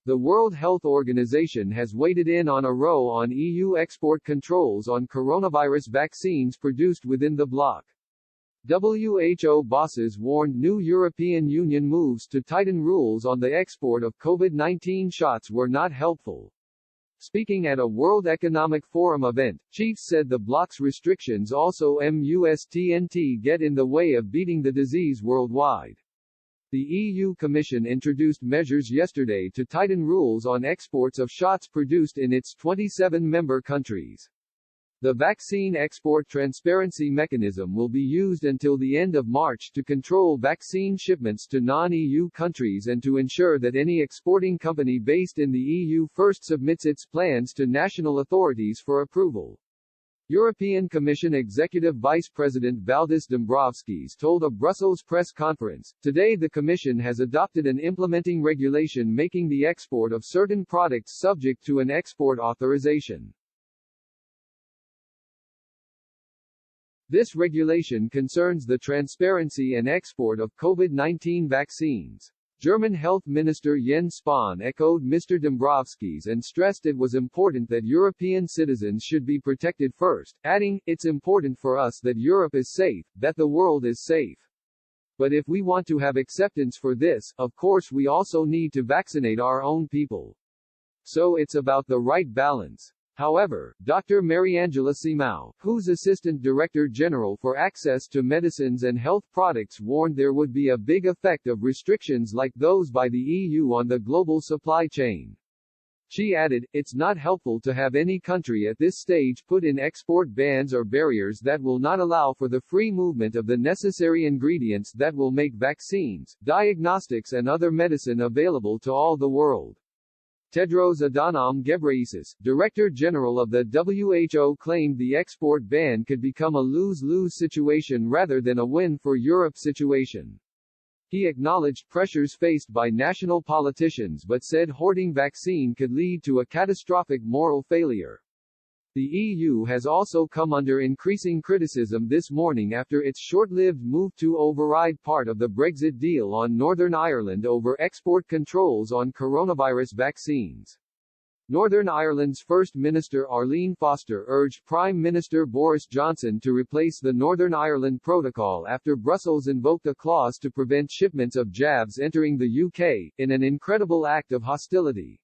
The World Health Organization has weighed in on a row on EU export controls on coronavirus vaccines produced within the bloc. WHO bosses warned new European Union moves to tighten rules on the export of COVID-19 shots were not helpful. Speaking at a World Economic Forum event, chiefs said the bloc's restrictions also must get in the way of beating the disease worldwide. The EU Commission introduced measures yesterday to tighten rules on exports of shots produced in its 27 member countries. The vaccine export transparency mechanism will be used until the end of March to control vaccine shipments to non-EU countries and to ensure that any exporting company based in the EU first submits its plans to national authorities for approval. European Commission Executive Vice President Valdis Dombrovskis told a Brussels press conference, "Today the Commission has adopted an implementing regulation making the export of certain products subject to an export authorization. This regulation concerns the transparency and export of COVID-19 vaccines." German Health Minister Jens Spahn echoed Mr. Dombrovskis and stressed it was important that European citizens should be protected first, adding, "It's important for us that Europe is safe, that the world is safe. But if we want to have acceptance for this, of course we also need to vaccinate our own people. So it's about the right balance." However, Dr. Mariangela Simão, who's Assistant Director General for Access to Medicines and Health Products, warned there would be a big effect of restrictions like those by the EU on the global supply chain. She added, "It's not helpful to have any country at this stage put in export bans or barriers that will not allow for the free movement of the necessary ingredients that will make vaccines, diagnostics and other medicine available to all the world." Tedros Adhanom Ghebreyesus, Director General of the WHO, claimed the export ban could become a lose-lose situation rather than a win for Europe situation. He acknowledged pressures faced by national politicians but said hoarding vaccine could lead to a catastrophic moral failure. The EU has also come under increasing criticism this morning after its short-lived move to override part of the Brexit deal on Northern Ireland over export controls on coronavirus vaccines. Northern Ireland's First Minister Arlene Foster urged Prime Minister Boris Johnson to replace the Northern Ireland Protocol after Brussels invoked a clause to prevent shipments of jabs entering the UK, in an incredible act of hostility.